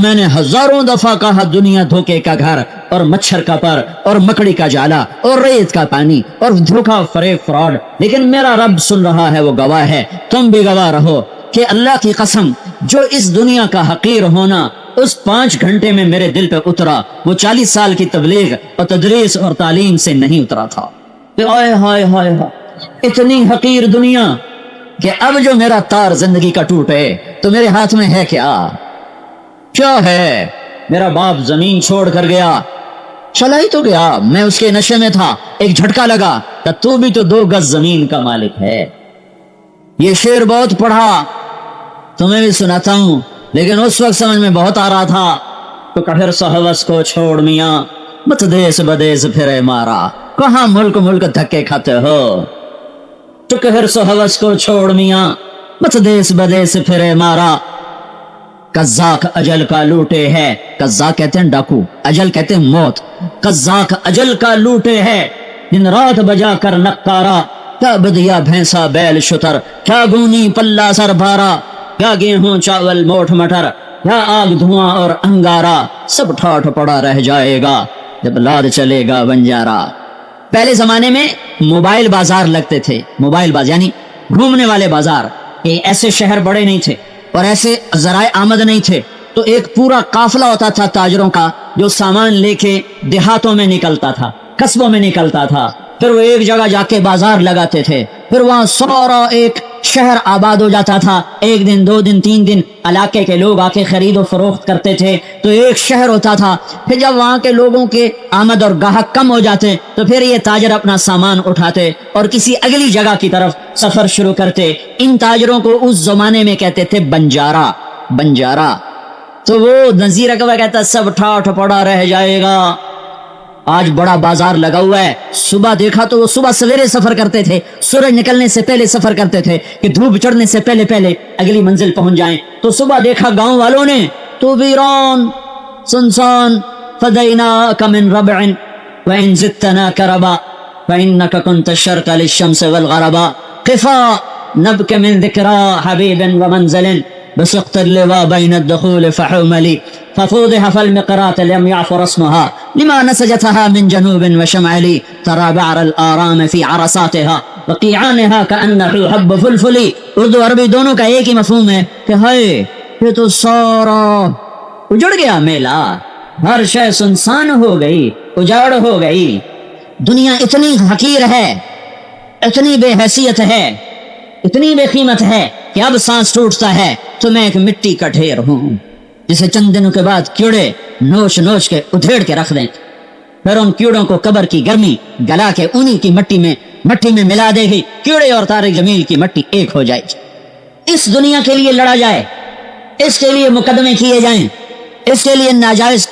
میں نے ہزاروں دفعہ کہا دنیا دھوکے کا گھر اور مچھر کا پر اور مکڑی کا جالا اور ریت کا پانی اور دھوکا فریب فراڈ، لیکن میرا رب سن رہا ہے، وہ گواہ ہے، تم بھی گواہ رہو کہ اللہ کی قسم جو اس دنیا کا حقیر ہونا اس 5 گھنٹے میں میرے دل پہ اترا وہ 40 سال کی تبلیغ اور تدریس اور تعلیم سے نہیں اترا تھا۔ ہائے ہائے ہائے ہائے، اتنی حقیر دنیا کہ اب جو میرا تار زندگی کا ٹوٹے تو میرے ہاتھ میں ہے کیا ہے؟ میرا باپ زمین چھوڑ کر گیا، چلا ہی تو گیا، میں اس کے نشے میں تھا، ایک جھٹکا لگا کہ تو بھی تو 2 گز زمین کا مالک ہے۔ یہ شعر بہت پڑھا، تمہیں بھی سناتا ہوں، لیکن اس وقت سمجھ میں بہت آ رہا تھا۔ تو کہر سو ہوس کو چھوڑ میاں، مت دیس بدیس پھرے مارا، کہاں ملک دھکے کھاتے ہو۔ تو کہر سو ہوس کو چھوڑ میاں، مت دیس بدیس پھرے مارا، قزاق اجل کا لوٹے ہے، قزاق کہتے ہیں ڈاکو، اجل کہتے ہیں موت، قزاق اجل کا لوٹے ہے، دن رات بجا کر نقارا، کیا بدیا بھینسا بیل شتر، کیا گونی پلہ سر بھارا، کیا گیہوں چاول موٹھ مٹر، کیا آگ دھواں اور انگارا، سب ٹھاٹھ پڑا رہ جائے گا جب لاد چلے گا بنجارا۔ پہلے زمانے میں موبائل بازار لگتے تھے، موبائل بازار یعنی گھومنے والے بازار، یہ ایسے شہر بڑے نہیں تھے اور ایسے ذرائع آمد نہیں تھے، تو ایک پورا قافلہ ہوتا تھا تاجروں کا جو سامان لے کے دیہاتوں میں نکلتا تھا، قصبوں میں نکلتا تھا، پھر وہ ایک جگہ جا کے بازار لگاتے تھے، پھر وہاں سارا ایک شہر آباد ہو جاتا تھا، 1 دن 2 دن 3 دن علاقے کے لوگ آ کے خرید و فروخت کرتے تھے، تو ایک شہر ہوتا تھا۔ پھر جب وہاں کے لوگوں کے آمد اور گاہک کم ہو جاتے تو پھر یہ تاجر اپنا سامان اٹھاتے اور کسی اگلی جگہ کی طرف سفر شروع کرتے۔ ان تاجروں کو اس زمانے میں کہتے تھے بنجارا، بنجارا۔ تو وہ نذیر اکبر کہتا سب ٹھاٹھ پڑا رہ جائے گا۔ آج بڑا بازار لگا ہوا ہے، صبح دیکھا تو وہ صبح سویرے سفر کرتے تھے، سورج نکلنے سے پہلے سفر کرتے تھے کہ دھوپ چڑھنے سے پہلے اگلی منزل پہنچ جائیں۔ تو صبح دیکھا گاؤں والوں نے تو ویران سنسان، فدیناک من ربع وان زدتنا کربا فانک کنت الشرق للشمس والغربا قفا نبک من ذکرى حبیب ومنزل بسقط اللواء بين الدخول فحوملي ففوضح فالمقرات لم يعفر اسمها لما نسجتها من جنوب وشمالي ترى بعر الآرام في عرصاتها وقيعانها كأنه حب فلفلي۔ اردو عربی دونوں کا ایک ہی مفہوم ہے کہ ہائے یہ تو سارا اجڑ گیا میلہ، ہر شے سنسان ہو گئی، اجاڑ ہو گئی۔ دنیا اتنی حقیر ہے، اتنی بے حیثیت ہے، اتنی بے قیمت ہے کہ اب سانس ٹوٹتا ہے تو میں ایک مٹی کا ڈھیر ہوں جسے چند دنوں کے بعد کیڑے نوچ نوچ کے ادھیڑ کے رکھ دیں، پھر ان کیڑوں کو قبر کی گرمی گلا کے انہی کی مٹی میں ملا دے گی، کیڑے اور طارق جمیل کی مٹی ایک ہو جائے گی۔ اس دنیا کے لیے لڑا جائے، اس کے لیے مقدمے کیے جائیں، اس کے لیے ناجائز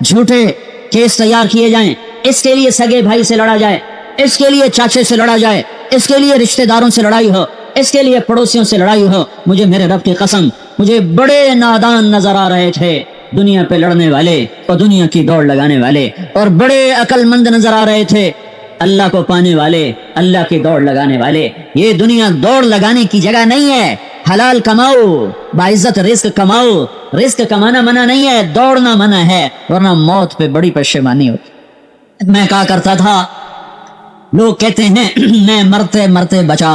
جھوٹے کیس تیار کیے جائیں، اس کے لیے سگے بھائی سے لڑا جائے، اس کے لیے چاچے سے لڑا جائے، اس کے لیے رشتہ داروں سے لڑائی ہو، اس کے لیے پڑوسیوں سے لڑائی ہو۔ مجھے میرے رب کی قسم مجھے بڑے نادان نظر آ رہے تھے دنیا پہ لڑنے والے اور دنیا کی دوڑ لگانے والے، اور بڑے عقل مند نظر آ رہے تھے اللہ کو پانے والے، اللہ کی دوڑ لگانے والے۔ یہ دنیا دوڑ لگانے کی جگہ نہیں ہے، حلال کماؤ، باعزت رزق کماؤ، رزق کمانا منع نہیں ہے، دوڑنا منع ہے، ورنہ موت پہ بڑی پشیمانی ہوتی۔ میں کہا کرتا تھا لوگ کہتے ہیں میں مرتے مرتے بچا،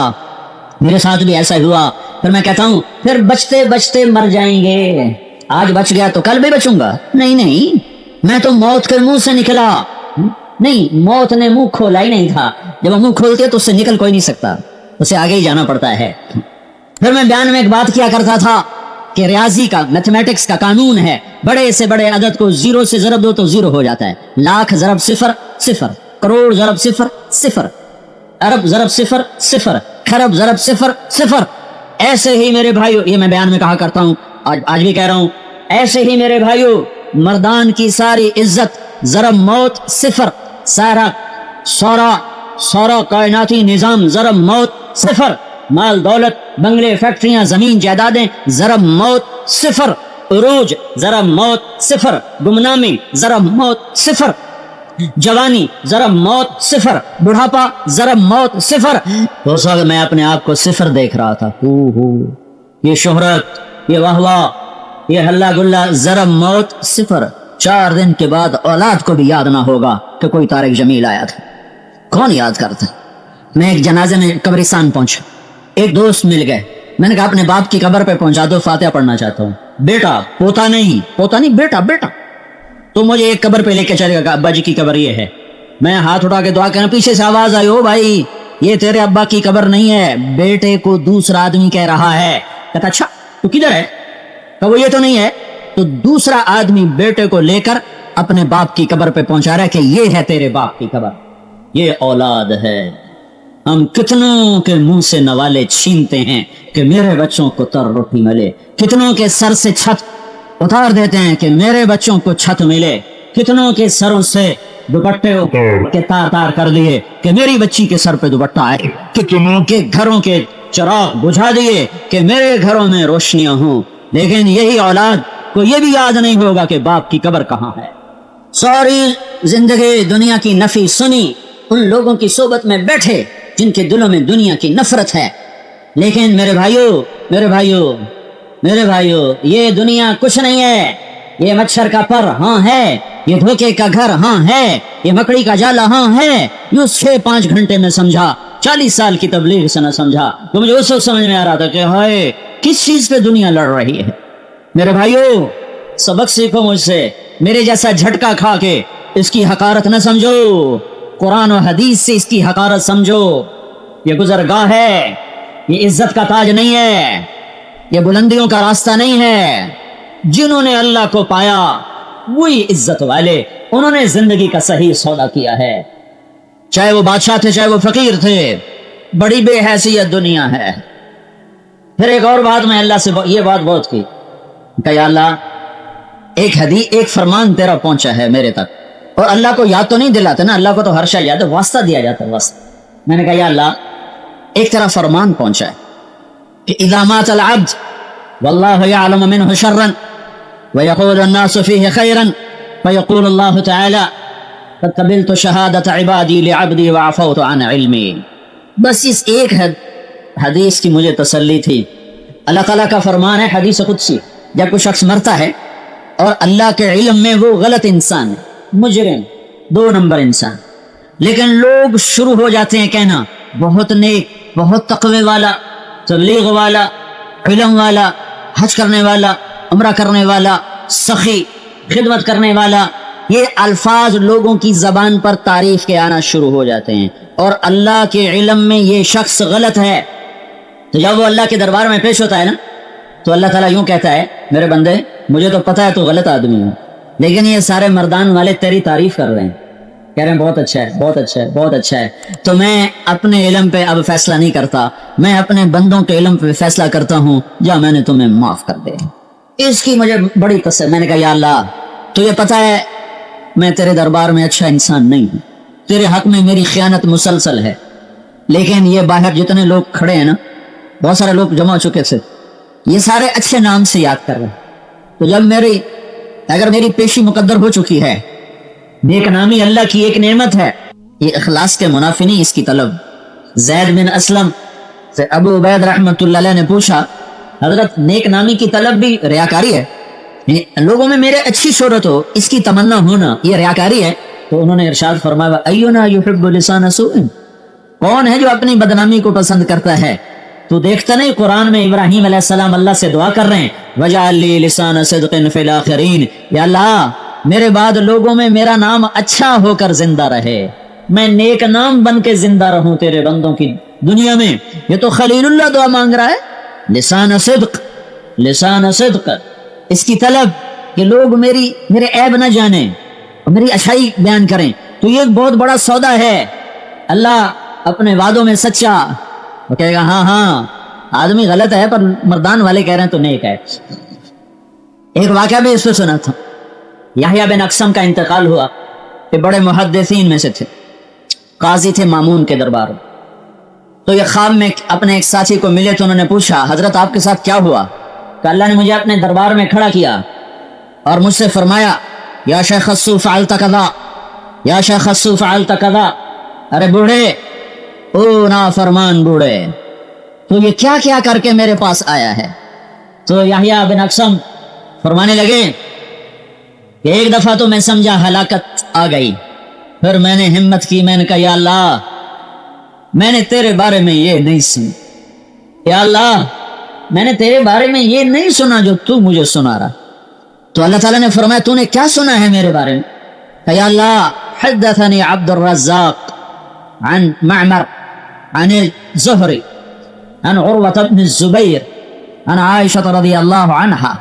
میرے ساتھ بھی ایسا ہوا، پھر میں کہتا ہوں پھر بچتے بچتے مر جائیں گے، آج بچ گیا تو کل بھی بچوں گا؟ نہیں، میں تو موت کے منہ سے نکلا، نہیں موت نے منہ کھولا ہی نہیں تھا، جب وہ منہ کھولتی ہے تو اس سے نکل کوئی نہیں سکتا، اسے آگے ہی جانا پڑتا ہے۔ پھر میں بیان میں ایک بات کیا کرتا تھا کہ ریاضی کا، میتھمیٹکس کا قانون ہے، بڑے سے بڑے عدد کو 0 سے ضرب دو تو 0 ہو جاتا ہے، لاکھ ضرب 0 0، کروڑ ضرب 0 0، ارب ضرب 0 0، خرب ضرب 0 0۔ ایسے ہی میرے بھائیو، یہ میں بیان میں کہا کرتا ہوں، آج بھی کہہ رہا ہوں، ایسے ہی میرے بھائیو مردان کی ساری عزت ضرب موت 0، سارا کائناتی نظام ضرب موت 0، مال دولت بنگلے فیکٹریاں زمین جائیدادیں ضرب موت 0، عروج ضرب موت 0، گمنامی ضرب موت 0، جوانی ضرب موت 0، بڑھاپا ضرب موت 0۔ اس وقت میں اپنے آپ کو 0 دیکھ رہا تھا، یہ شہرت، یہ واہ واہ، یہ ہلا گلا ضرب موت صفر، 4 دن کے بعد اولاد کو بھی یاد نہ ہوگا کہ کوئی طارق جمیل آیا تھا، کون یاد کرتا؟ میں ایک جنازے میں قبرستان پہنچا، ایک دوست مل گئے، میں نے کہا اپنے باپ کی قبر پہ پہنچا دو، فاتحہ پڑھنا چاہتا ہوں۔ بیٹا، پوتا نہیں بیٹا بیٹا، تو مجھے ایک قبر پہ لے کے چلے گا، ابا جی کی قبر یہ ہے۔ میں ہاتھ اٹھا کے دعا کرنا، پیچھے سے آواز آئی، او بھائی یہ تیرے ابا کی قبر نہیں ہے، بیٹے کو دوسرا آدمی کہہ رہا ہے۔ کہتا اچھا تو کدھر ہے؟ کہ وہ یہ تو نہیں ہے، تو دوسرا آدمی بیٹے کو لے کر اپنے باپ کی قبر پہ پہنچا رہا ہے کہ یہ ہے تیرے باپ کی قبر، یہ اولاد ہے۔ ہم کتنوں کے منہ سے نوالے چھینتے ہیں کہ میرے بچوں کو تر روٹی ملے، کتنوں کے سر سے چھت اتار دیتے ہیں کہ میرے بچوں کو چھت ملے، کتنوں کے سروں سے دوپٹے کے تار تار کر دیے کہ میری بچی کے سر پہ دوپٹہ آئے، کتنوں کے گھروں کے چراغ بجھا دیے کہ میرے گھروں میں روشنیاں ہوں، لیکن یہی اولاد کو یہ بھی یاد نہیں ہوگا کہ باپ کی قبر کہاں ہے۔ ساری زندگی دنیا کی نفی سنی، ان لوگوں کی صحبت میں بیٹھے جن کے دلوں میں دنیا کی نفرت ہے، لیکن میرے بھائیو یہ دنیا کچھ نہیں ہے، یہ مچھر کا پر ہاں ہے، یہ دھوکے کا گھر ہاں ہے، یہ مکڑی کا جالا ہاں ہے۔ یوں 6-5 گھنٹے میں سمجھا، 40 سال کی تبلیغ سے نہ سمجھا، تو مجھے اس وقت سمجھ میں آ رہا تھا کہ ہائے کس چیز پہ دنیا لڑ رہی ہے۔ میرے بھائیو سبق سیکھو مجھ سے، میرے جیسا جھٹکا کھا کے اس کی حقارت نہ سمجھو، قرآن و حدیث سے اس کی حقارت سمجھو۔ یہ گزرگاہ ہے، یہ عزت کا تاج نہیں ہے، یہ بلندیوں کا راستہ نہیں ہے۔ جنہوں نے اللہ کو پایا وہی عزت والے، انہوں نے زندگی کا صحیح سودا کیا ہے، چاہے وہ بادشاہ تھے چاہے وہ فقیر تھے۔ بڑی بے حیثیت دنیا ہے۔ پھر ایک اور بات میں اللہ سے یہ بات بہت کی کہ یا اللہ ایک فرمان تیرا پہنچا ہے میرے تک، اور اللہ کو یاد تو نہیں دلاتے نا، اللہ کو تو ہر شے یاد ہے، واسطہ دیا جاتا ہے واسطہ۔ میں نے کہا یا اللہ ایک تیرا فرمان پہنچا ہے کہ اذا مات العبد والله يعلم منه شرا ويقول الناس فيه خيرا فيقول الله تعالى قد قبلت شهادة عبادي لعبدي وعفوت عن علمي۔ بس اس ایک حدیث کی مجھے تسلی تھی۔ اللہ تعالیٰ کا فرمان ہے حدیث قدسی، جب کوئی شخص مرتا ہے اور اللہ کے علم میں وہ غلط انسان ہے، مجرم، 2 نمبر انسان، لیکن لوگ شروع ہو جاتے ہیں کہنا بہت نیک، بہت تقوی والا، تبلیغ والا، علم والا، حج کرنے والا، عمرہ کرنے والا، سخی، خدمت کرنے والا، یہ الفاظ لوگوں کی زبان پر تعریف کے آنا شروع ہو جاتے ہیں، اور اللہ کے علم میں یہ شخص غلط ہے۔ تو جب وہ اللہ کے دربار میں پیش ہوتا ہے نا، تو اللہ تعالیٰ یوں کہتا ہے میرے بندے مجھے تو پتہ ہے تو غلط آدمی ہے، لیکن یہ سارے مردان والے تیری تعریف کر رہے ہیں، کہہ رہے ہیں بہت اچھا ہے، بہت اچھا ہے، بہت اچھا ہے۔ تو میں اپنے علم پہ اب فیصلہ نہیں کرتا، میں اپنے بندوں کے علم پہ فیصلہ کرتا ہوں، جا میں نے تمہیں معاف کر دے۔ اس کی مجھے بڑی تسلی۔ میں نے کہا یا اللہ تجھے پتہ ہے میں تیرے دربار میں اچھا انسان نہیں ہوں، تیرے حق میں میری خیانت مسلسل ہے، لیکن یہ باہر جتنے لوگ کھڑے ہیں نا، بہت سارے لوگ جمع ہو چکے تھے، یہ سارے اچھے نام سے یاد کر رہے ہیں۔ تو جب اگر میری پیشی مقدر ہو چکی ہے، نیک نامی اللہ کی ایک نعمت ہے، یہ اخلاص کے منافی نہیں اس کی طلب۔ زید بن اسلم سے ابو عبید رحمۃ اللہ علیہ نے پوچھا حضرت نیک نامی کی طلب بھی ریاکاری ہے؟ لوگوں میں میرے اچھی شہرت ہو اس کی تمنا ہونا یہ ریاکاری ہے؟ تو انہوں نے ارشاد فرمایا اینا یحب لسان سوء، کون ہے جو اپنی بدنامی کو پسند کرتا ہے؟ تو دیکھتا نہیں قرآن میں ابراہیم علیہ السلام اللہ سے دعا کر رہے ہیں وجعل لی لسان صدق فی الاخرین، یا اللہ میرے بعد لوگوں میں میرا نام اچھا ہو کر زندہ رہے، میں نیک نام بن کے زندہ رہوں تیرے بندوں کی دنیا میں۔ یہ تو خلیل اللہ دعا مانگ رہا ہے، لسان صدق، لسان صدق، اس کی طلب کہ لوگ میرے عیب نہ جانیں اور میری اچھائی بیان کریں۔ تو یہ ایک بہت بڑا سودا ہے۔ اللہ اپنے وعدوں میں سچا، وہ کہے گا ہاں آدمی غلط ہے پر مردان والے کہہ رہے ہیں تو نیک ہے۔ ایک واقعہ بھی اس سے سنا تھا، یحییٰ بن اقسم کا انتقال ہوا، کہ بڑے محدثین میں سے تھے، قاضی تھے مامون کے دربار میں۔ تو یہ خواب میں اپنے ایک ساتھی کو ملے تو انہوں نے پوچھا حضرت آپ کے ساتھ کیا ہوا؟ کہ اللہ نے مجھے اپنے دربار میں کھڑا کیا اور مجھ سے فرمایا یا شیخ السوء فعلت کذا، یا شیخ السوء فعلت کذا، ارے بوڑھے، او نافرمان بوڑھے، تو یہ کیا کیا کر کے میرے پاس آیا ہے؟ تو یحییٰ بن اقسم فرمانے لگے کہ ایک دفعہ تو میں سمجھا ہلاکت آ گئی، پھر میں نے ہمت کی، میں نے کہا یا اللہ میں نے تیرے بارے میں یہ نہیں سنا، یا اللہ میں نے تیرے بارے میں یہ نہیں سنا جو تو مجھے سنا رہا۔ تو اللہ تعالیٰ نے فرمایا تو نے کیا سنا ہے میرے بارے میں؟ کہ یا اللہ حدثني عبد الرزاق عن معمر عن الزهري عن عروة بن الزبير عن عائشة رضي الله عنها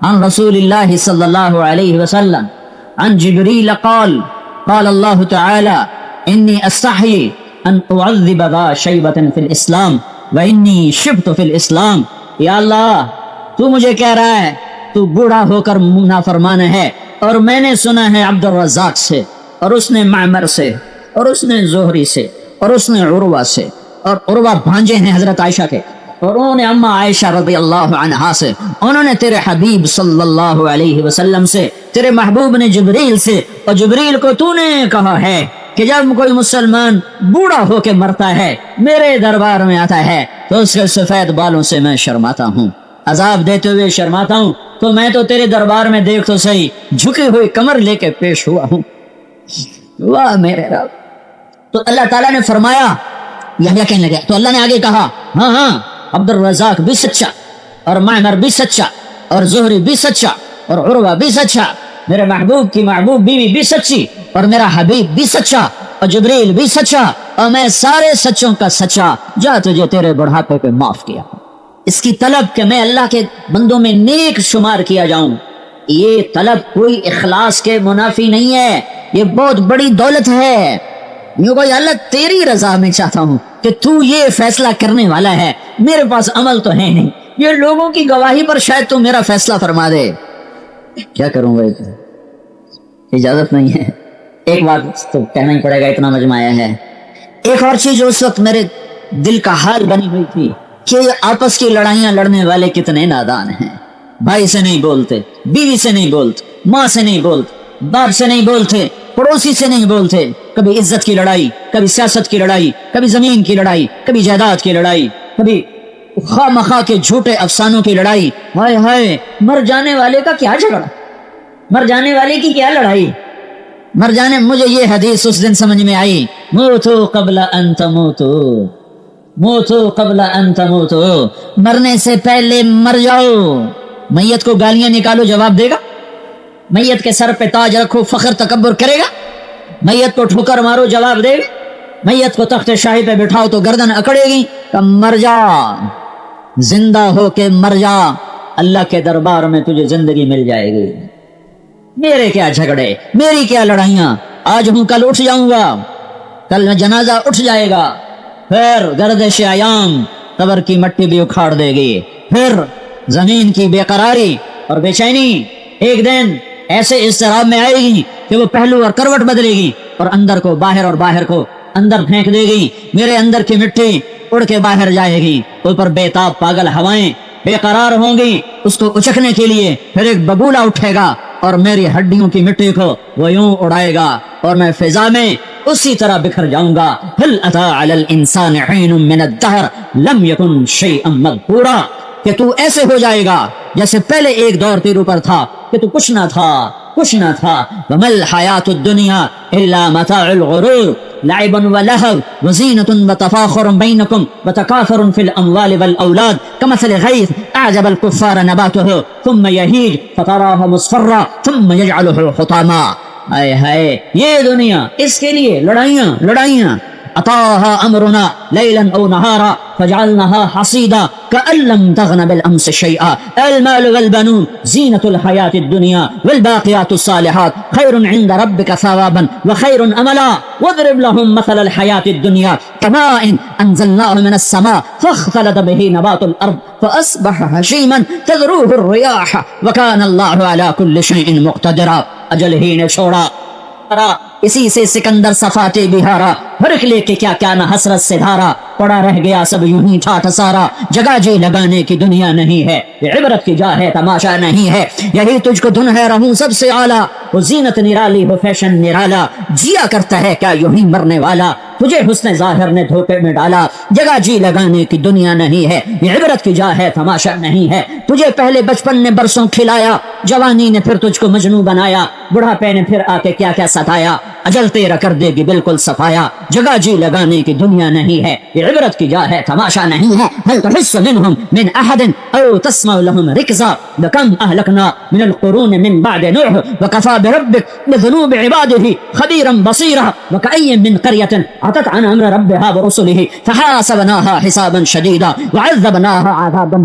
عن رسول الله صلى الله عليه وسلم عن جبريل قال قال الله تعالى إني أستحي أن أعذب ذا شيبة في الإسلام وإني شبت في الإسلام۔ یا اللہ تو مجھے کہہ رہا ہے تو بوڑھا ہو کر نافرمان ہے، اور میں نے سنا ہے عبد الرزاق سے، اور اس نے معمر سے، اور اس نے زہری سے، اور اس نے عروہ سے، اور عروہ بھانجے ہیں حضرت عائشہ کے، اور انہوں نے اما عائشہ رضی اللہ عنہا سے، انہوں نے تیرے حبیب صلی اللہ علیہ وسلم سے، تیرے محبوب نے جبریل سے، اور جبریل کو تو نے کہا ہے کہ جب کوئی مسلمان بوڑھا ہو کے مرتا ہے میرے دربار میں آتا ہے تو اس کے سفید بالوں سے میں شرماتا ہوں، عذاب دیتے ہوئے شرماتا ہوں، تو میں تو تیرے دربار میں دیکھ تو صحیح جھکی ہوئی کمر لے کے پیش ہوا ہوں۔ واہ میرے رب۔ تو اللہ تعالیٰ نے فرمایا یہ کہنے لگا، تو اللہ نے آگے کہا ہاں ہاں عبد الرزاق بھی سچا، اور معمر بھی سچا، اور زہری بھی سچا، اور عروہ بھی سچا، میرے محبوب کی محبوب بیوی بھی سچی، اور میرا حبیب بھی سچا، اور جبریل بھی سچا، اور میں سارے سچوں کا سچا، جا تجھے تیرے بڑھاپے پہ معاف کیا۔ اس کی طلب کہ میں اللہ کے بندوں میں نیک شمار کیا جاؤں، یہ طلب کوئی اخلاص کے منافی نہیں ہے، یہ بہت بڑی دولت ہے۔ یوں کوئی اللہ تیری رضا میں چاہتا ہوں کہ تو یہ فیصلہ کرنے والا ہے، میرے پاس عمل تو ہے نہیں، یہ لوگوں کی گواہی پر شاید تو میرا فیصلہ فرما دے۔ کیا کروں گا، اجازت نہیں ہے، ایک بات تو کہنا ہی پڑے گا، اتنا مجمع آیا ہے۔ ایک اور چیز جو اس وقت میرے دل کا حال بنی ہوئی تھی کہ آپس کی لڑائیاں لڑنے والے کتنے نادان ہیں، بھائی سے نہیں بولتے، بیوی سے نہیں بولتے، ماں سے نہیں بولتے، باپ سے نہیں بولتے، پڑوسی سے نہیں بولتے، کبھی عزت کی لڑائی، کبھی سیاست کی لڑائی، کبھی زمین کی لڑائی، کبھی جائیداد کی لڑائی، کبھی خواہ مخواہ کے جھوٹے افسانوں کی لڑائی۔ ہائے ہائے، مر جانے والے کا کیا جھگڑا، مر جانے والے کی کیا لڑائی، مر جانے۔ مجھے یہ حدیث اس دن سمجھ میں آئی، موتو قبل ان تموتو، موتو قبل ان تموتو، مرنے سے پہلے مر جاؤ۔ میت کو گالیاں نکالو جواب دے گا، میت کے سر پہ تاج رکھو فخر تکبر کرے گا، میت کو ٹھوکر مارو جواب دے گا، میت کو تخت شاہی پہ بٹھاؤ تو گردن اکڑے گی۔ کہ مر جا، زندہ ہو کے مر جا، اللہ کے دربار میں تجھے زندگی مل جائے گی۔ میرے کیا جھگڑے، میری کیا لڑائیاں، آج ہوں کل اٹھ جاؤں گا، کل جنازہ اٹھ جائے گا، پھر گردش ایام قبر کی مٹی بھی اکھاڑ دے گی، پھر زمین کی بے قراری اور بے چینی ایک دن ایسے اضطراب میں آئے گی کہ وہ پہلو اور کروٹ بدلے گی، اور اندر کو باہر اور باہر کو اندر پھینک دے گی، میرے اندر کی مٹی اڑ کے باہر جائے گی، اوپر بےتاب پاگل ہوائیں بے قرار ہوں گی اس کو اچکنے کے لیے، پھر ایک بگولا اٹھے گا اور میری ہڈیوں کی مٹی کو وہ یوں اڑائے گا، اور میں فضا میں اسی طرح بکھر جاؤں گا۔ هل اتى على الانسان حين من الدهر لم يكن شيئا مذكورا، کہ تو ایسے ہو جائے گا جیسے پہلے ایک دور تیرے اوپر تھا کہ تو کچھ نہ تھا، کچھ نہ تھا۔ وما الحیات الدنیا الا متاع الغرور لعب ولهو وزینة وتفاخر بینکم وتکاثر فی الاموال والاولاد کمثل غیث اعجب الکفار نباته ثم یہیج فتراہ مصفرا ثم یجعله حطاما۔ اے ہائے، یہ دنیا، اس کے لیے لڑائیاں لڑائیاں۔ أطاها أمرنا ليلا أو نهارا فجعلناها حصيدا كأن لم تغن بالأمس شيئا المال والبنون زينة الحياة الدنيا والباقيات الصالحات خير عند ربك ثوابا وخير أملا واضرب لهم مثل الحياة الدنيا كماء أنزلناه من السماء فاختلط به نبات الأرض فأصبح هشيما تذروه الرياح وكان الله على كل شيء مقتدرا۔ أجل ہی نے چھوڑا، اسی سے سکندر صفاتے بہارا، فرق لے کے کیا کیا نہ حسرت سے دھارا، پڑا رہ گیا سب یوں ہی ٹھاٹھ سارا۔ جگہ جی لگانے کی دنیا نہیں ہے، یہ عبرت کی جا ہے تماشا نہیں ہے، یہی تجھ کو دھن ہے رہوں سب سے اعلیٰ، وہ زینت نرالی وہ فیشن نرالا، جیا کرتا ہے کیا یوں ہی مرنے والا، تجھے حسن ظاہر نے دھوکے میں ڈالا. جگہ جی لگانے کی دنیا نہیں ہے, یہ عبرت کی جا ہے, تماشا نہیں ہے. تجھے پہلے بچپن نے برسوں کھلایا, جوانی نے پھر تجھ کو مجنوں بنایا, بڑھاپے نے پھر آ کے کیا کیا ستایا. اجل تیرا کر دے گی بالکل صفایا. جگہ جی لگانے کی دنیا نہیں ہے, یہ عبرت کی جا ہے, تماشا نہیں ہے. هل تحس منهم من احد او تسمع لهم ركزا وكم اهلكنا من القرون من بعد نوح وكفى بربك بذنوب عباده خبيرا بصيرا. وكأي من قرية عتت عن امر ربها ورسله فحاسبناها حسابا شديدا وعذبناها عذابا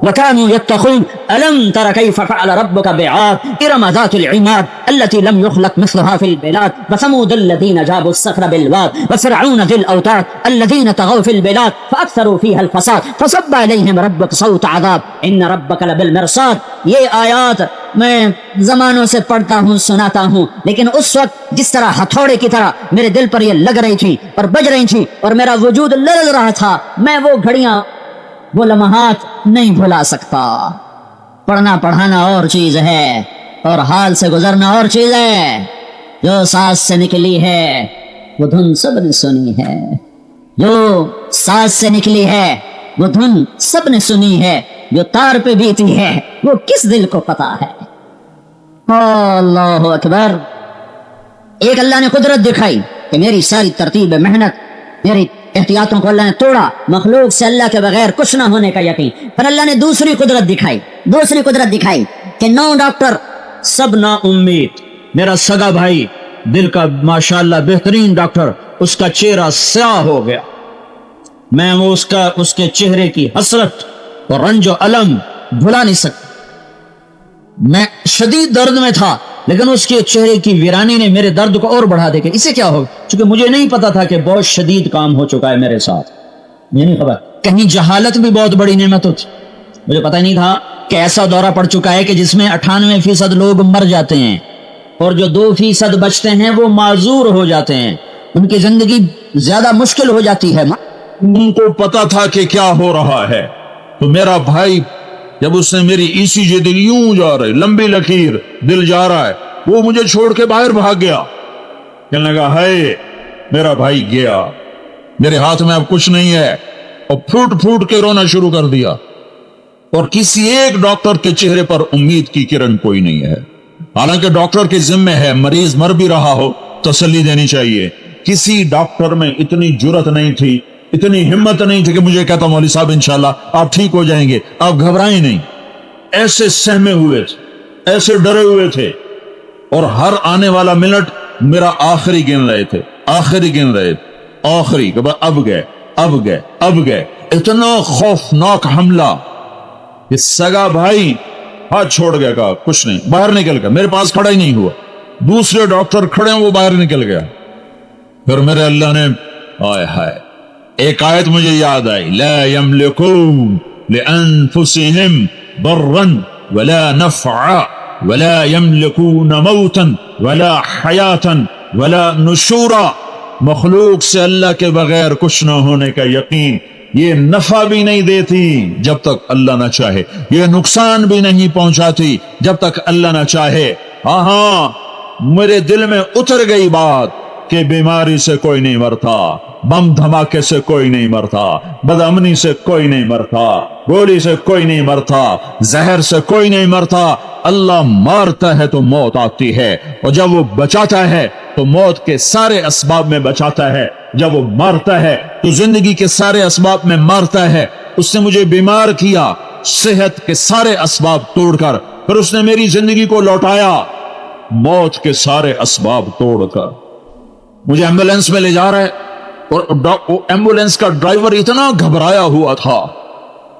وكانوا يتقون. الم تر كيف فعل ربك بعاد ارم ذات العماد التي لم يخلق مثلها في البلاد وثمود الذين جابوا الصخر بالواد وفرعون ذي الاوتاد الذين طغوا في البلاد فاكثروا فيها الفساد فصب عليهم ربك صوت عذاب ان ربك لبالمرصاد. یہ آیات میں زمانوں سے پڑھتا ہوں, سناتا ہوں, لیکن اس وقت جس طرح ہتھوڑے کی طرح میرے دل پر یہ لگ رہی تھی اور بج رہی تھی اور میرا وجود لرز رہا تھا, میں وہ گھڑیاں, وہ لمحات نہیں بھلا سکتا. پڑھنا پڑھانا اور چیز ہے اور حال سے گزرنا اور چیز ہے. جو سانس سے نکلی ہے وہ دھن سب نے سنی ہے, جو سانس سے نکلی ہے وہ دھن سب نے سنی ہے, جو تار پہ بیتی ہے وہ کس دل کو پتا ہے. اللہ اکبر. ایک اللہ نے قدرت دکھائی کہ میری ساری ترتیب محنت, میری احتیاطوں کو اللہ نے توڑا, مخلوق سے اللہ کے بغیر کچھ نہ ہونے کا یقین. پر اللہ نے دوسری قدرت دکھائی کہ 9 ڈاکٹر سب نا امید. میرا سگا بھائی دل کا ماشاءاللہ بہترین ڈاکٹر, اس کا چہرہ سیاہ ہو گیا. میں وہ اس کے چہرے کی حسرت اور رنج و الم بھلا نہیں سکتا. میں شدید درد میں تھا, لیکن اس کے چہرے کی ویرانی نے میرے درد کو اور بڑھا دے. کہ اسے کیا ہو, چونکہ مجھے نہیں پتا تھا کہ بہت شدید کام ہو چکا ہے میرے ساتھ. مجھے نہیں خبر, کہیں جہالت بھی بہت بڑی نعمت ہوتی. مجھے پتہ نہیں تھا کہ ایسا دورہ پڑ چکا ہے کہ جس میں 98% لوگ مر جاتے ہیں اور جو 2% بچتے ہیں وہ معذور ہو جاتے ہیں. ان کی زندگی زیادہ مشکل ہو جاتی ہے. ان کو پتا تھا کہ کیا ہو رہا ہے. تو میرا بھائی جب اس نے میری ایسی جی دل یوں جا رہے, لمبی لکیر دل جا رہا ہے, وہ مجھے چھوڑ کے باہر بھاگ گیا. کہنے لگا ہے میرا بھائی گیا, میرے ہاتھ میں اب کچھ نہیں ہے, اور پھوٹ پھوٹ کے رونا شروع کر دیا. اور کسی ایک ڈاکٹر کے چہرے پر امید کی کرن کوئی نہیں ہے. حالانکہ ڈاکٹر کے ذمہ ہے مریض مر بھی رہا ہو تسلی دینی چاہیے. کسی ڈاکٹر میں اتنی جرت نہیں تھی, اتنی ہمت نہیں تھی کہ مجھے کہتا مولوی صاحب انشاءاللہ آپ ٹھیک ہو جائیں گے, آپ گھبرائیں نہیں. ایسے سہمے ہوئے تھے, ایسے ڈرے ہوئے تھے, اور ہر آنے والا منٹ میرا آخری گن رہے تھے, آخری کہ اب گئے. اتنا خوفناک حملہ کہ سگا بھائی ہاتھ چھوڑ گیا, کہا کچھ نہیں, باہر نکل گیا. میرے پاس کھڑا ہی نہیں ہوا, دوسرے ڈاکٹر کھڑے ہیں, وہ باہر نکل گیا. پھر میرے اللہ نے ہائے ایک آیت مجھے یاد آئی, لا یملکون لانفسہم ضرا ولا نفعا ولا یملکون موتا ولا حیاتا ولا نشورا. مخلوق سے اللہ کے بغیر کچھ نہ ہونے کا یقین. یہ نفع بھی نہیں دیتی جب تک اللہ نہ چاہے, یہ نقصان بھی نہیں پہنچاتی جب تک اللہ نہ چاہے. ہاں میرے دل میں اتر گئی بات کہ بیماری سے کوئی نہیں مرتا, بم دھماکے سے کوئی نہیں مرتا, بدامنی سے کوئی نہیں مرتا, گولی سے کوئی نہیں مرتا, زہر سے کوئی نہیں مرتا. اللہ مارتا ہے تو موت آتی ہے, اور جب وہ بچاتا ہے تو موت کے سارے اسباب میں بچاتا ہے, جب وہ مارتا ہے تو زندگی کے سارے اسباب میں مارتا ہے. اس نے مجھے بیمار کیا صحت کے سارے اسباب توڑ کر, پھر اس نے میری زندگی کو لوٹایا موت کے سارے اسباب توڑ کر. مجھے ایمبولینس میں لے جا رہا ہے, اور ایمبولینس کا ڈرائیور اتنا گھبرایا ہوا تھا,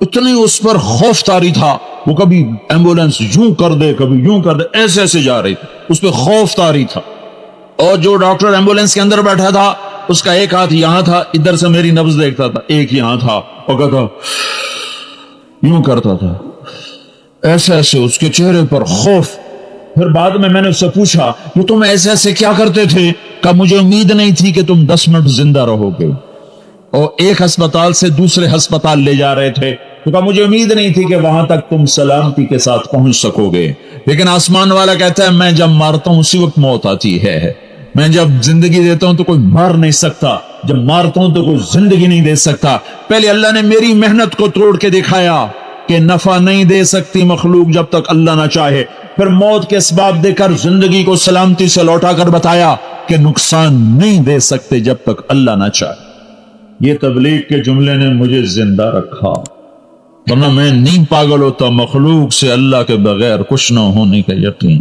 اتنی اس پر خوف طاری تھا, وہ کبھی ایمبولینس یوں کر دے کبھی یوں کر دے, ایسے جا رہی, اس پہ خوف طاری تھا. اور جو ڈاکٹر ایمبولینس کے اندر بیٹھا تھا اس کا ایک ہاتھ یہاں تھا, ادھر سے میری نبض دیکھتا تھا, ایک یہاں تھا, اور کہتا یوں کرتا تھا, ایسے اس کے چہرے پر خوف. پھر بعد میں نے اس سے پوچھا کہ تم ایسے کیا کرتے تھے؟ کہ مجھے امید نہیں تھی کہ تم 10 منٹ زندہ رہو گے. اور ایک ہسپتال سے دوسرے ہسپتال لے جا رہے تھے, تو مجھے امید نہیں تھی کہ وہاں تک تم سلامتی کے ساتھ پہنچ سکو گے. لیکن آسمان والا کہتا ہے میں جب مارتا ہوں اسی وقت موت آتی ہے, میں جب زندگی دیتا ہوں تو کوئی مار نہیں سکتا. جب مارتا ہوں تو کوئی زندگی نہیں دے سکتا. پہلے اللہ نے میری محنت کو توڑ کے دکھایا کہ نفع نہیں دے سکتی مخلوق جب تک اللہ نہ چاہے. پھر موت کے اسباب دے کر زندگی کو سلامتی سے لوٹا کر بتایا کہ نقصان نہیں دے سکتے جب تک اللہ نہ چاہے. یہ تبلیغ کے جملے نے مجھے زندہ رکھا، ورنہ میں نہیں پاگل ہوتا مخلوق سے اللہ کے بغیر کچھ نہ ہونے کا یقین.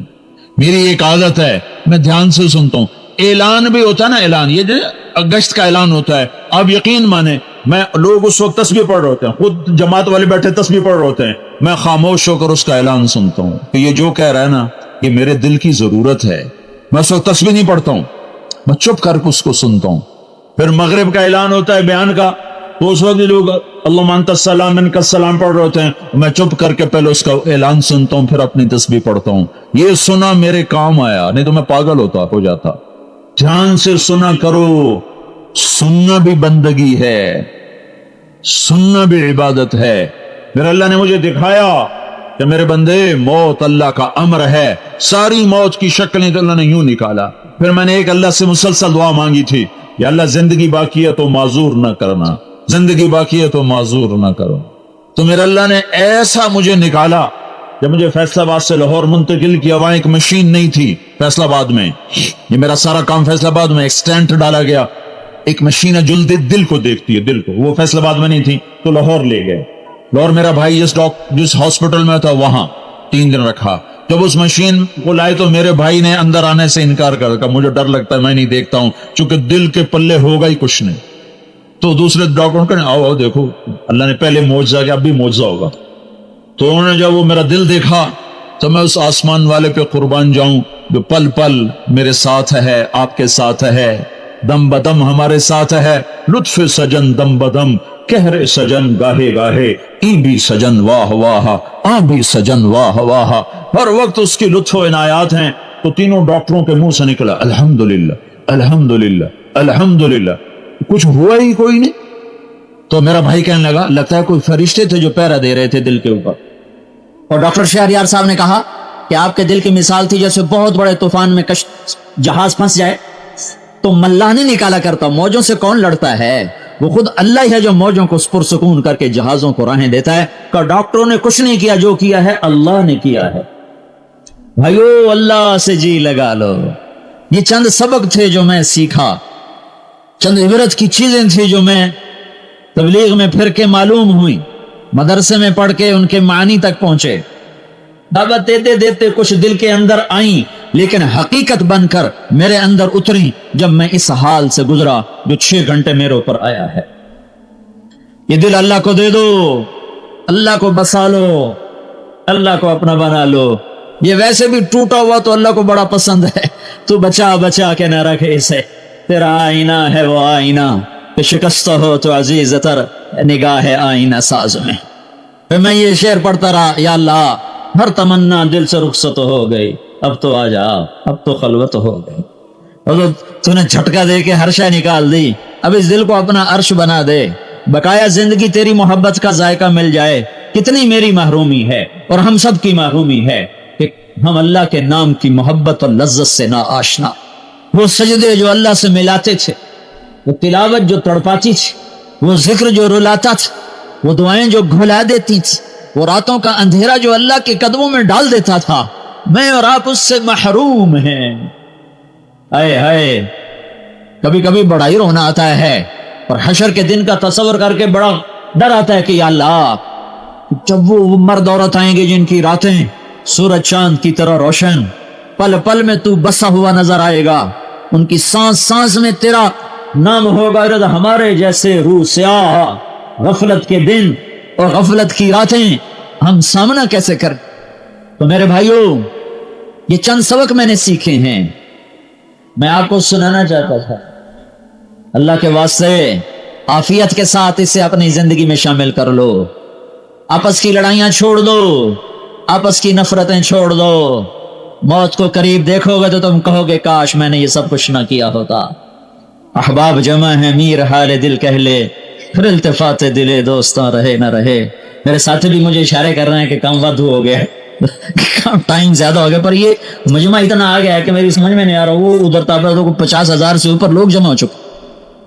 میری ایک عادت ہے، میں دھیان سے سنتا ہوں. اعلان بھی ہوتا ہے نا، اعلان یہ جو اگست کا اعلان ہوتا ہے، آپ یقین مانے میں لوگ اس وقت تسبیح پڑھ رہے ہوتے ہیں، خود جماعت والے بیٹھے تسبیح پڑھ رہے ہوتے ہیں، میں خاموش ہو کر اس کا اعلان سنتا ہوں کہ یہ جو کہہ رہا ہے نا یہ میرے دل کی ضرورت ہے. میں اس وقت تسبیح نہیں پڑھتا ہوں، میں چپ کر کے اس کو سنتا ہوں. پھر مغرب کا اعلان ہوتا ہے بیان کا، تو اس وقت بھی لوگ اللہم انت السلام منک السلام پڑھ رہے ہوتے ہیں، میں چپ کر کے پہلے اس کا اعلان سنتا ہوں پھر اپنی تسبیح پڑھتا ہوں. یہ سنا میرے کام آیا، نہیں تو میں پاگل ہو جاتا. دھیان سے سنا کرو، سننا بھی بندگی ہے، سننا بھی عبادت ہے. پھر اللہ نے مجھے دکھایا کہ میرے بندے موت اللہ کا امر ہے. ساری موت کی شکلیں تو اللہ نے یوں نکالا. پھر میں نے ایک اللہ سے مسلسل دعا مانگی تھی، یا اللہ زندگی باقی ہے تو معذور نہ کرنا، زندگی باقی ہے تو معذور نہ کرو. تو میرے اللہ نے ایسا مجھے نکالا. جب مجھے فیصلہ آباد سے لاہور منتقل کیا، وہاں ایک مشین نہیں تھی فیصلہ آباد میں. یہ میرا سارا کام فیصلہ آباد میں، ایک سٹینٹ ڈالا گیا، ایک مشین ہے جو دل کو دیکھتی ہے، دل کو. وہ فیصلہ آباد میں نہیں تھی تو لاہور لے گئے. لاہور میرا بھائی جس ہاسپٹل میں تھا وہاں 3 دن رکھا. جب اس مشین کو لائے تو میرے بھائی نے اندر آنے سے انکار کر دیا، مجھے ڈر لگتا ہے، میں نہیں دیکھتا ہوں، چونکہ دل کے پلے ہوگا ہی کچھ نہیں. تو دوسرے ڈاکٹروں کہنے آؤ دیکھو اللہ نے پہلے معجزہ کیا، اب بھی معجزہ ہوگا. تو انہوں نے جب وہ میرا دل دیکھا تو میں اس آسمان والے پہ قربان جاؤں جو پل پل میرے ساتھ ہے، آپ کے ساتھ ہے، دم بدم ہمارے ساتھ ہے. لطف سجن دم بدم، کہرے سجن گاہے گاہے، ای بھی سجن واہ واہ، آ بھی سجن واہ واہ. ہر وقت اس کی لطف و عنایات ہیں. تو تینوں ڈاکٹروں کے منہ سے نکلا الحمدللہ الحمدللہ الحمدللہ. کچھ ہوا ہی کوئی نہیں. تو میرا بھائی کہنے لگا لگتا ہے کوئی فرشتے تھے جو پہرا دے رہے تھے دل کے اوپر. اور ڈاکٹر شہریار صاحب نے کہا کہ آپ کے دل کی مثال تھی جیسے بہت بڑے طوفان میں جہاز پھنس جائے تو ملاح نہیں نکالا کرتا، موجوں سے کون لڑتا ہے، وہ خود اللہ ہی ہے جو موجوں کو پرسکون کر کے جہازوں کو راہیں دیتا ہے. کہ ڈاکٹروں نے کچھ نہیں کیا، جو کیا ہے اللہ نے کیا ہے. بھائیو اللہ سے جی لگا لو. یہ چند سبق تھے جو میں سیکھا، چند عبرت کی چیزیں تھی جو میں تبلیغ میں پھر کے معلوم ہوئی، مدرسے میں پڑھ کے ان کے معنی تک پہنچے، دعوت دیتے دیتے کچھ دل کے اندر آئیں، لیکن حقیقت بن کر میرے اندر اتری جب میں اس حال سے گزرا جو 6 گھنٹے میرے اوپر آیا ہے. یہ دل اللہ کو دے دو، اللہ کو بسا لو، اللہ کو اپنا بنا لو. یہ ویسے بھی ٹوٹا ہوا تو اللہ کو بڑا پسند ہے، تو بچا بچا کے نہ رکھے اسے. تیرا آئینہ ہے وہ آئینہ کہ شکستہ ہو تو عزیز تر نگاہ آئینہ ساز میں. پھر میں یہ شعر پڑھتا رہا، یا اللہ ہر تمنا دل سے رخصت ہو گئی، اب تو آ جا، اب تو خلوت ہو گئی. اور تو نے جھٹکا دے کے ہر شے نکال دی، اب اس دل کو اپنا عرش بنا دے. بقایا زندگی تیری محبت کا ذائقہ مل جائے. کتنی میری محرومی ہے اور ہم سب کی محرومی ہے کہ ہم اللہ کے نام کی محبت اور لذت سے نا آشنا. وہ سجدے جو اللہ سے ملاتے تھے، وہ تلاوت جو تڑپاتی تھی، وہ ذکر جو رلاتا تھا، وہ دعائیں جو گھلا دیتی تھی، وہ راتوں کا اندھیرا جو اللہ کے قدموں میں ڈال دیتا تھا، میں اور آپ اس سے محروم ہیں. ہائے ہائے، کبھی کبھی بڑا ہی رونا آتا ہے اور حشر کے دن کا تصور کر کے بڑا ڈر آتا ہے کہ یا اللہ جب وہ مرد عورت آئیں گے جن کی راتیں سورج چاند کی طرح روشن، پل پل میں تو بسا ہوا نظر آئے گا، ان کی سانس سانس میں تیرا نام ہوگا. رد ہمارے جیسے روح سیاہ، غفلت کے دن اور غفلت کی راتیں ہم سامنا کیسے کریں؟ تو میرے بھائیوں، یہ چند سبق میں نے سیکھے ہیں، میں آپ کو سنانا چاہتا تھا. اللہ کے واسطے عافیت کے ساتھ اسے اپنی زندگی میں شامل کر لو. آپس کی لڑائیاں چھوڑ دو، آپس کی نفرتیں چھوڑ دو. موت کو قریب دیکھو گے تو تم کہو گے کاش میں نے یہ سب کچھ نہ کیا ہوتا. احباب جمع ہے میر حال دل کہہ لے، پھر التفات دلے دوستاں رہے نہ رہے. میرے ساتھی بھی مجھے اشارے کر رہے ہیں کہ کم وقت ہو گیا، ٹائم زیادہ ہو گیا، پر یہ مجمع اتنا آ گیا ہے کہ میری سمجھ میں نہیں آ رہا. وہ ادھر تابر 50,000 سے اوپر لوگ جمع ہو چکے.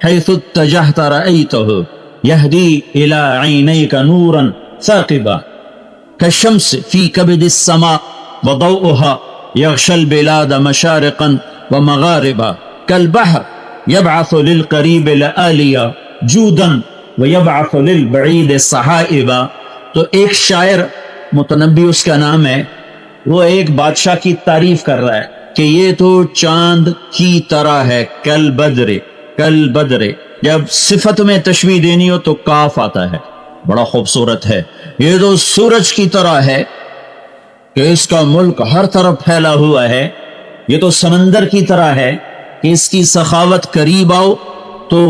حيث اتجهت رأيته يهدي إلى عينيك نورا ثاقبا كالشمس في كبد السماء وضوءها يغشى البلاد مشارقا ومغاربا كالبحر يبعث للقريب لآليا جودا ويبعث للبعيد صحائبا. تو ایک شاعر متنبی اس کا نام ہے، وہ ایک بادشاہ کی تعریف کر رہا ہے کہ یہ تو چاند کی طرح ہے، کل بدرے کل بدرے. جب صفت میں تشبیہ دینی ہو تو کاف آتا ہے، بڑا خوبصورت ہے. یہ تو سورج کی طرح ہے کہ اس کا ملک ہر طرف پھیلا ہوا ہے. یہ تو سمندر کی طرح ہے کہ اس کی سخاوت قریب آؤ تو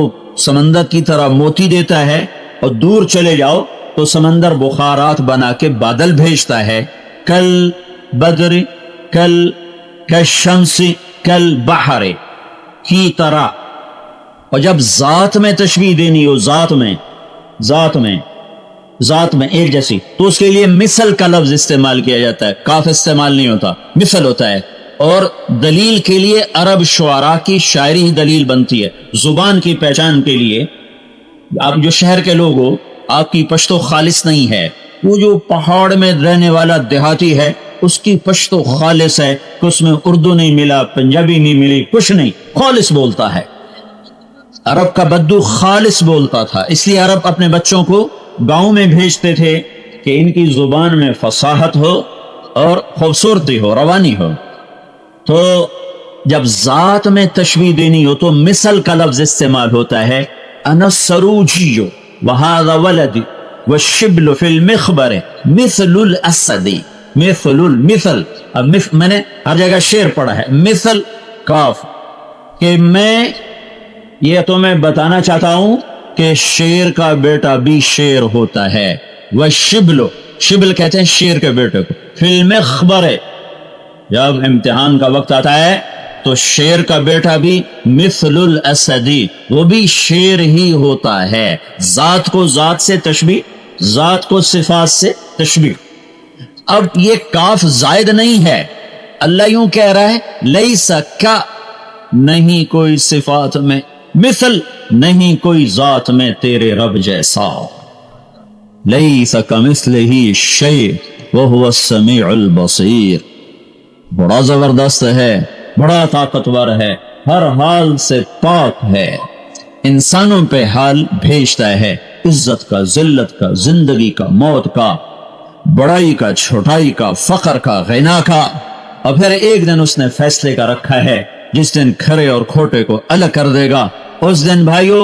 سمندر کی طرح موتی دیتا ہے، اور دور چلے جاؤ تو سمندر بخارات بنا کے بادل بھیجتا ہے. کل بدر کل کالشمس کل بحر کی طرح. اور جب ذات میں تشبیہ دینی ہو، ذات میں ایک جیسی، تو اس کے لیے مثل کا لفظ استعمال کیا جاتا ہے، کاف استعمال نہیں ہوتا، مثل ہوتا ہے. اور دلیل کے لیے عرب شعراء کی شاعری ہی دلیل بنتی ہے. زبان کی پہچان کے لیے آپ جو شہر کے لوگ ہو، آپ کی پشتو خالص نہیں ہے. وہ جو پہاڑ میں رہنے والا دیہاتی ہے اس کی پشتو خالص ہے کہ اس میں اردو نہیں ملا، پنجابی نہیں ملی، کچھ نہیں، خالص بولتا ہے. عرب کا بدو خالص بولتا تھا، اس لیے عرب اپنے بچوں کو گاؤں میں بھیجتے تھے کہ ان کی زبان میں فصاحت ہو اور خوبصورتی ہو، روانی ہو. تو جب ذات میں تشبیہ دینی ہو تو مثل کا لفظ استعمال ہوتا ہے. انا السروجی وہذا ولدی والشبل فی المخبر مثل الاسد. مثل اب میں نے ہر جگہ شعر پڑھا ہے، مثل کاف، کہ میں یہ تمہیں بتانا چاہتا ہوں کہ شیر کا بیٹا بھی شیر ہوتا ہے. والشبل، شبل کہتے ہیں شیر کے بیٹے کو. فی المخبر، جب امتحان کا وقت آتا ہے تو شیر کا بیٹا بھی مثل الاسدی، وہ بھی شیر ہی ہوتا ہے. ذات کو ذات سے تشبیہ، ذات کو صفات سے تشبیہ. اب یہ کاف زائد نہیں ہے، اللہ یوں کہہ رہا ہے لیس کا، نہیں کوئی صفات میں، مثل نہیں کوئی ذات میں تیرے رب جیسا. لیس کمثلہ شیء وہو السمیع البصیر. بڑا زبردست ہے، بڑا طاقتور ہے، ہر حال سے پاک ہے. انسانوں پہ حال بھیجتا ہے، عزت کا، ذلت کا، زندگی کا، موت کا، بڑائی کا، چھوٹائی کا، فقر کا، غنا کا. اور پھر ایک دن اس نے فیصلے کا رکھا ہے، جس دن کھرے اور کھوٹے کو الگ کر دے گا. اس دن بھائیو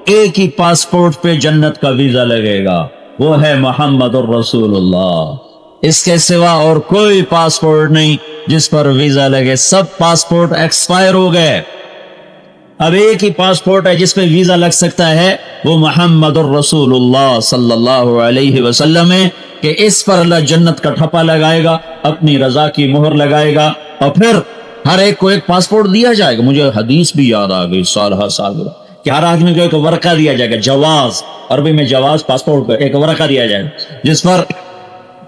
ایک ہی پاسپورٹ پہ جنت کا ویزا لگے گا، وہ ہے محمد الرسول اللہ. اس کے سوا اور کوئی پاسپورٹ نہیں جس پر ویزا لگے، سب پاسپورٹ ایکسپائر ہو گئے. اب ایک ہی پاسپورٹ ہے جس پہ ویزا لگ سکتا ہے، وہ محمد الرسول اللہ صلی اللہ علیہ وسلم ہے، کہ اس پر اللہ جنت کا ٹھپا لگائے گا، اپنی رضا کی مہر لگائے گا، اور پھر ہر ایک کو ایک پاسپورٹ دیا جائے گا. مجھے حدیث بھی یاد آ گئی سالہ سال کہ ہر آدمی کو ایک ورقہ دیا جائے گا، جواز، عربی میں جواز، پاسپورٹ کو ایک ورقہ دیا جائے گا جس پر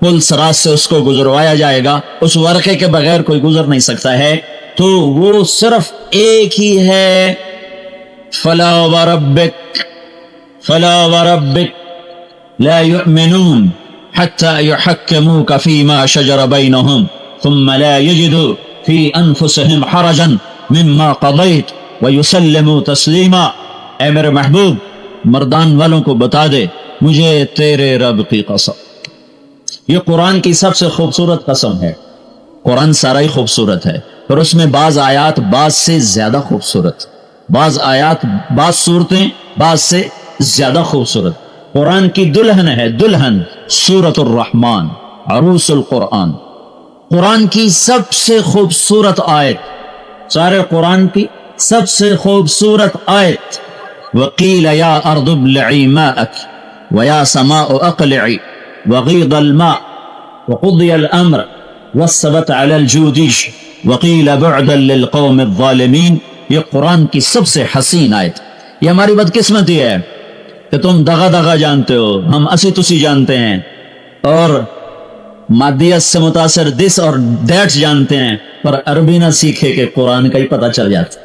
پل سرات سے اس کو گزروایا جائے گا. اس ورقے کے بغیر کوئی گزر نہیں سکتا ہے. تو وہ صرف ایک ہی ہے، فلا وربک لا یؤمنون حتی یحکموک فیما شجر بینہم ثم لا یجدوا فی انفسہم حرجا مما قضیت ویسلموا تسلیما. اے میرے محبوب، مردان والوں کو بتا دے مجھے تیرے رب کی قسم. یہ قرآن کی سب سے خوبصورت قسم ہے. قرآن سارا ہی خوبصورت ہے، اور اس میں بعض آیات بعض سے زیادہ خوبصورت، بعض آیات، بعض صورتیں بعض سے زیادہ خوبصورت. قرآن کی دلہن ہے، دلہن سورۃ الرحمن، عروس القرآن. قرآن کی سب سے خوبصورت آیت، سارے قرآن کی سب سے خوبصورت آیت، وقیل یا ارض ابلعی ماءک ویا سماء اقلعی وغیض الماء وقضی الامر والثبت علی الجودیش وقیل بعدا للقوم الظالمین. یہ قرآن کی سب سے حسین آیت. یہ ہماری بدقسمتی ہے کہ تم دغا دغا جانتے ہو، ہم اسی تسی جانتے ہیں، اور مادیت سے متاثر دس اور دیٹ جانتے ہیں، پر عربی نہ سیکھے کہ قرآن کا ہی پتہ چل جاتا.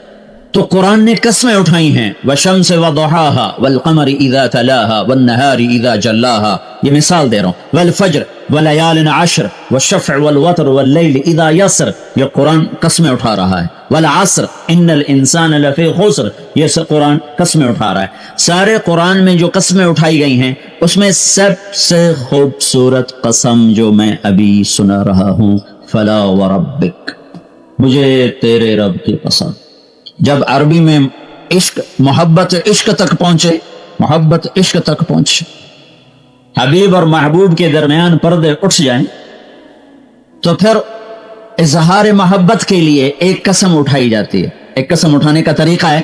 تو قرآن نے قسمیں اٹھائی ہیں، وَالشَّمْسِ وَضُحَاهَا وَالْقَمَرِ إِذَا تَلَاهَا وَالنَّهَارِ إِذَا جَلَّاهَا، یہ مثال دے رہا ہوں، وَالْفَجْرِ وَلَيَالٍ عَشْرٍ وَالشَّفْعِ وَالْوَتْرِ وَاللَّيْلِ إِذَا يَسْرِ، یہ قرآن قسمیں اٹھا رہا ہے، وَالْعَصْرِ إِنَّ الْإِنسَانَ لَفِي خُسْرٍ، یہ سب قرآن قسمیں اٹھا رہا ہے۔ سارے قرآن میں جو قسمیں اٹھائی گئی ہیں اس میں سب سے خوبصورت قسم جو میں ابھی سنا رہا ہوں، فَلَا وَرَبِّكَ، مجھے تیرے رب کی قسم۔ جب عربی میں عشق، محبت عشق تک پہنچے، محبت عشق تک پہنچے، حبیب اور محبوب کے درمیان پردے اٹھ جائیں، تو پھر اظہار محبت کے لیے ایک قسم اٹھائی جاتی ہے۔ ایک قسم اٹھانے کا طریقہ ہے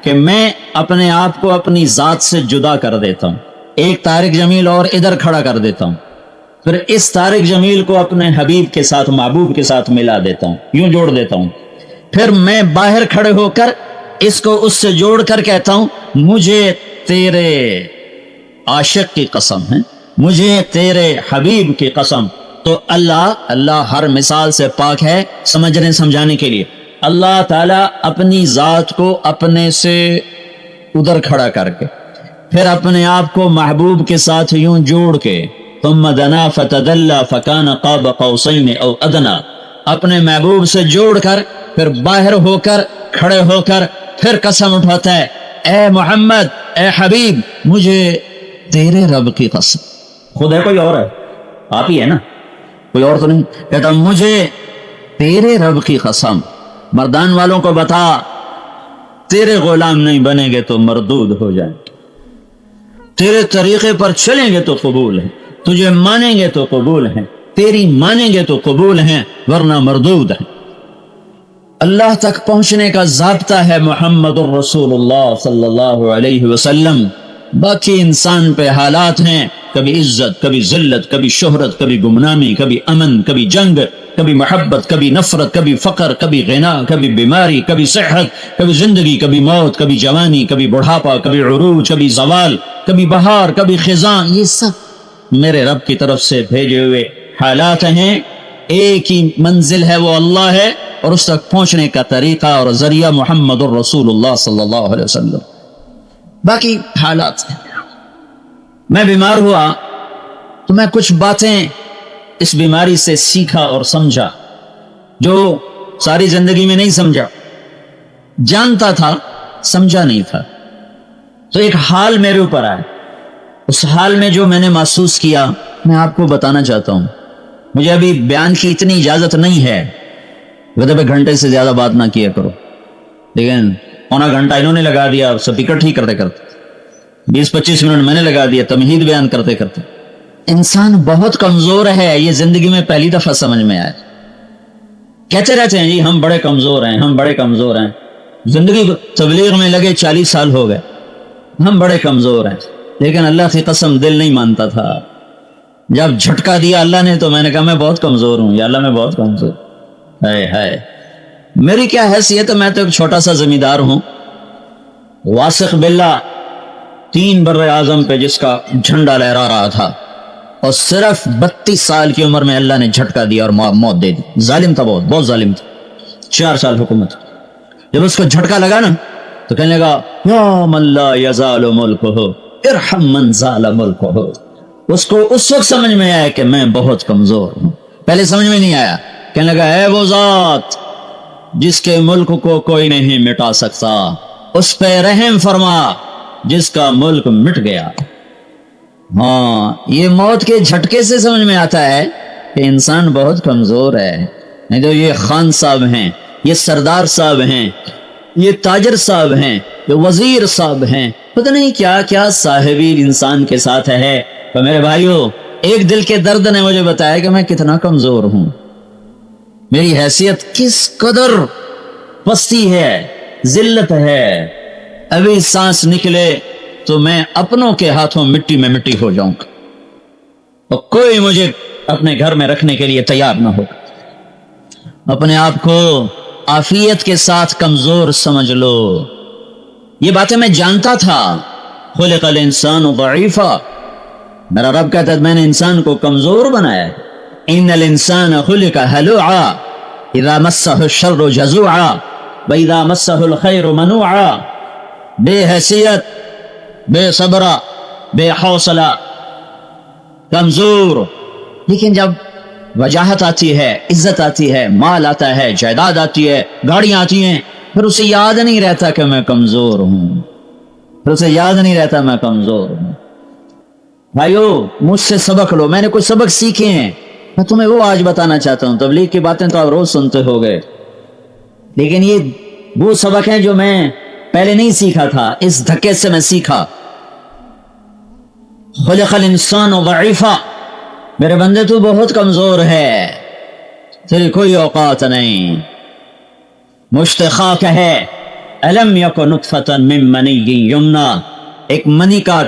کہ میں اپنے آپ کو اپنی ذات سے جدا کر دیتا ہوں، ایک طارق جمیل اور ادھر کھڑا کر دیتا ہوں، پھر اس طارق جمیل کو اپنے حبیب کے ساتھ، محبوب کے ساتھ ملا دیتا ہوں، یوں جوڑ دیتا ہوں، پھر میں باہر کھڑے ہو کر اس کو اس سے جوڑ کر کہتا ہوں مجھے تیرے عاشق کی قسم ہے، مجھے تیرے حبیب کی قسم۔ تو اللہ ہر مثال سے پاک ہے سمجھنے سمجھانے کے لیے۔ اللہ تعالیٰ اپنی ذات کو اپنے سے ادھر کھڑا کر کے، پھر اپنے آپ کو محبوب کے ساتھ یوں جوڑ کے، ثم دنا فتدلى فكان قاب قوسين او ادنى، اپنے محبوب سے جوڑ کر پھر باہر ہو کر کھڑے ہو کر پھر قسم اٹھاتا ہے، اے محمد، اے حبیب، مجھے تیرے رب کی قسم۔ خود ہے کوئی اور ہے؟ آپ ہی ہے نا، کوئی اور تو نہیں۔ کہتا مجھے تیرے رب کی قسم، مردان والوں کو بتا تیرے غلام نہیں بنیں گے تو مردود ہو جائیں، تیرے طریقے پر چلیں گے تو قبول ہے، تجھے مانیں گے تو قبول ہیں، تیری مانیں گے تو قبول ہیں ورنہ مردود ہیں۔ اللہ تک پہنچنے کا ضابطہ ہے محمد الرسول اللہ صلی اللہ علیہ وسلم۔ باقی انسان پہ حالات ہیں، کبھی عزت، کبھی ذلت، کبھی شہرت، کبھی گمنامی، کبھی امن، کبھی جنگ، کبھی محبت، کبھی نفرت، کبھی فقر، کبھی غنا، کبھی بیماری، کبھی صحت، کبھی زندگی، کبھی موت، کبھی جوانی، کبھی بڑھاپا، کبھی عروج، کبھی زوال، کبھی بہار، کبھی خزاں۔ یہ سب میرے رب کی طرف سے بھیجے ہوئے حالات ہیں۔ ایک ہی منزل ہے، وہ اللہ ہے، اور اس تک پہنچنے کا طریقہ اور ذریعہ محمد الرسول اللہ صلی اللہ علیہ وسلم۔ باقی حالات ہیں۔ میں بیمار ہوا تو میں کچھ باتیں اس بیماری سے سیکھا اور سمجھا جو ساری زندگی میں نہیں سمجھا، جانتا تھا سمجھا نہیں تھا۔ تو ایک حال میرے اوپر آیا، اس حال میں جو میں نے محسوس کیا میں آپ کو بتانا چاہتا ہوں۔ مجھے ابھی بیان کی اتنی اجازت نہیں ہے، پہ گھنٹے سے زیادہ بات نہ کیا کرو، لیکن پونا گھنٹہ انہوں نے لگا دیا سپیکر ٹھیک کرتے کرتے، 20-25 منٹ میں نے لگا دیا تمہید بیان کرتے کرتے۔ انسان بہت کمزور ہے، یہ زندگی میں پہلی دفعہ سمجھ میں آیا۔ کہتے رہتے ہیں جی ہم بڑے کمزور ہیں، ہم بڑے کمزور ہیں، زندگی تبلیغ میں لگے 40 سال ہو گئے، ہم بڑے کمزور ہیں، لیکن اللہ کی قسم دل نہیں مانتا تھا۔ جب جھٹکا دیا اللہ نے تو میں نے کہا میں بہت کمزور ہوں، یا اللہ میں بہت کمزور، ہے میری کیا حیثیت ہے، میں تو ایک چھوٹا سا زمیندار ہوں، واسق باللہ 3 بر اعظم پہ جس کا جھنڈا لہرا رہا تھا، اور صرف 32 سال کی عمر میں اللہ نے جھٹکا دیا اور موت دے دی۔ ظالم تھا، بہت ظالم تھا، 4 سال حکومت۔ جب اس کو جھٹکا لگا نا تو کہنے لگا یا من لا یزال ملکہ ارحم من زال ملکہ۔ اس کو اس وقت سمجھ میں آیا کہ میں بہت کمزور ہوں، پہلے سمجھ میں نہیں آیا۔ کہنے لگا اے وہ ذات جس کے ملک کو کوئی نہیں مٹا سکتا، اس پہ رحم فرما جس کا ملک مٹ گیا۔ ہاں، یہ موت کے جھٹکے سے سمجھ میں آتا ہے کہ انسان بہت کمزور ہے۔ نہیں تو یہ خان صاحب ہیں، یہ سردار صاحب ہیں، یہ تاجر صاحب ہیں، یہ وزیر صاحب ہیں، پتہ نہیں کیا کیا صاحبی انسان کے ساتھ ہے۔ تو میرے بھائیو، ایک دل کے درد نے مجھے بتایا کہ میں کتنا کمزور ہوں، میری حیثیت کس قدر پستی ہے، ذلت ہے۔ ابھی سانس نکلے تو میں اپنوں کے ہاتھوں مٹی میں مٹی ہو جاؤں گا، اور کوئی مجھے اپنے گھر میں رکھنے کے لیے تیار نہ ہوگا۔ اپنے آپ کو عافیت کے ساتھ کمزور سمجھ لو۔ یہ باتیں میں جانتا تھا۔ خلق الانسان ضعیفا، میرا رب کہتا ہے میں نے انسان کو کمزور بنایا ہے۔ ان الانسان خلق ہلوعا اذا مسہ الشر جزوعا، وَإِذَا مَسَّهُ الْخَيْرُ مَنُوعًا، بے حیثیت، بے صبرہ، بے حوصلہ، کمزور. لیکن جب وجاہت آتی ہے، عزت آتی ہے، مال آتا ہے، جائیداد آتی ہے، گاڑیاں آتی ہیں، پھر اسے یاد نہیں رہتا کہ میں کمزور ہوں، پھر اسے یاد نہیں رہتا میں کمزور ہوں. بھائیو مجھ سے سبق لو، میں نے کچھ سبق سیکھے ہیں، میں تمہیں وہ آج بتانا چاہتا ہوں. تبلیغ کی باتیں تو آپ روز سنتے ہو گئے، لیکن یہ وہ سبق ہیں جو میں پہلے نہیں سیکھا تھا، اس دھکے سے میں سیکھا. خلق الانسان ضعیفا، میرے بندے تو بہت کمزور ہے، تیری کوئی اوقات نہیں. مشت خاک ہے، الم یک نطفۃ من منی یمنا، ایک منی کا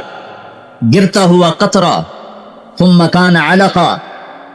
گرتا ہوا قطرہ، ثم کان علقہ،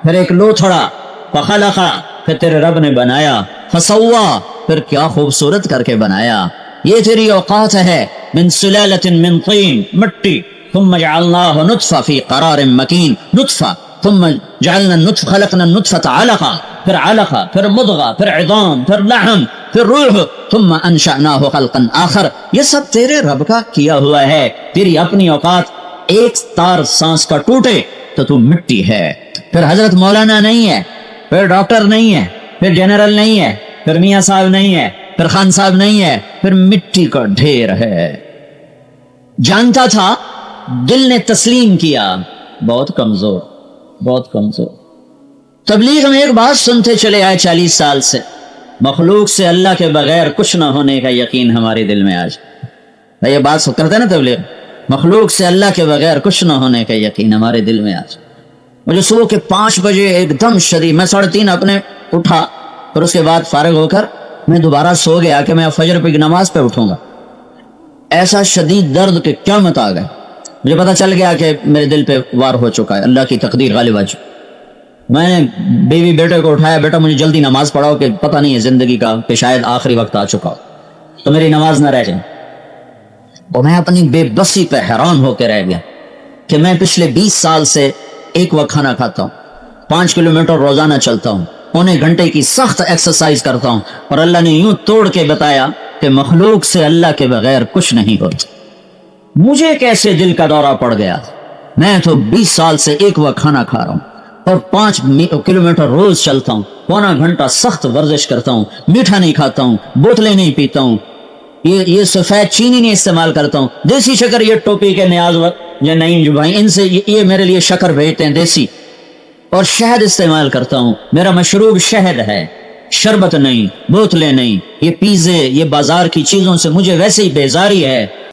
پھر ایک لوتھڑا، فخلق، پھر تیرے رب نے بنایا، فسوا، پھر کیا خوبصورت کر کے بنایا. یہ تیری اوقات ہے. من سلالۃ من طین، مٹی، ثم جعلناہ نطفہ فی قرار مکین، نطفہ، ثم جعلنا النطفہ، خلقنا النطفۃ علقہ، پھر علقہ، پھر مضغہ، پھر عظام، پھر لحم، پھر روح، ثم انشأناہ خلقا آخر. یہ سب تیرے رب کا کیا ہوا ہے. تیری اپنی اوقات، ایک تار سانس کا ٹوٹے تو تو مٹی ہے. پھر حضرت مولانا نہیں ہے، پھر ڈاکٹر نہیں ہے، پھر جنرل نہیں ہے، پھر میاں صاحب نہیں ہے، پھر خان صاحب نہیں ہے، پھر مٹی کا ڈھیر ہے. جانتا تھا، دل نے تسلیم کیا، بہت کمزور، بہت کمزور. تبلیغ میں ایک بات سنتے چلے آئے 40 سال سے، مخلوق سے اللہ کے بغیر کچھ نہ ہونے کا یقین ہمارے دل میں آج. یہ بات کرتے ہیں نا تبلیغ، مخلوق سے اللہ کے بغیر کچھ نہ ہونے کا یقین ہمارے دل میں آج. مجھے صبح کے 5 بجے ایک دم شدید، میں 3:30 اپنے اٹھا، اور اس کے بعد فارغ ہو کر میں دوبارہ سو گیا کہ میں فجر کی نماز پہ اٹھوں گا. ایسا شدید درد کہ قیامت آ گئے. مجھے پتا چل گیا کہ میرے دل پہ وار ہو چکا ہے، اللہ کی تقدیر غالب آ چکی. میں نے بیوی بیٹے کو اٹھایا، بیٹا مجھے جلدی نماز پڑھاؤ کہ پتہ نہیں ہے زندگی کا کہ شاید آخری وقت آ چکا ہو تو میری نماز نہ رہ جائے. اور میں اپنی بے بسی پہ حیران ہو کے رہ گیا کہ میں پچھلے 20 سال سے ایک وقت کھانا کھاتا ہوں، 5 کلومیٹر روزانہ چلتا ہوں، 1 گھنٹے کی سخت ایکسرسائز کرتا ہوں، اور اللہ نے یوں توڑ کے بتایا کہ مخلوق سے اللہ کے بغیر کچھ نہیں ہوتا. مجھے کیسے دل کا دورہ پڑ گیا؟ میں تو 20 سال سے ایک وقت کھانا کھا رہا ہوں اور 5 کلومیٹر روز چلتا ہوں، 1 گھنٹہ سخت ورزش کرتا ہوں، میٹھا نہیں کھاتا ہوں، بوتلیں نہیں پیتا ہوں، یہ سفید چینی نہیں استعمال کرتا ہوں، دیسی شکر، یہ ٹوپی کے نیاز یا نہیں جو بھائی ان سے یہ میرے لیے شکر بھیجتے ہیں دیسی، اور شہد استعمال کرتا ہوں. میرا مشروب شہد ہے، شربت نہیں، بوتلیں نہیں. یہ پیزے، یہ بازار کی چیزوں سے مجھے ویسے ہی بیزاری ہے.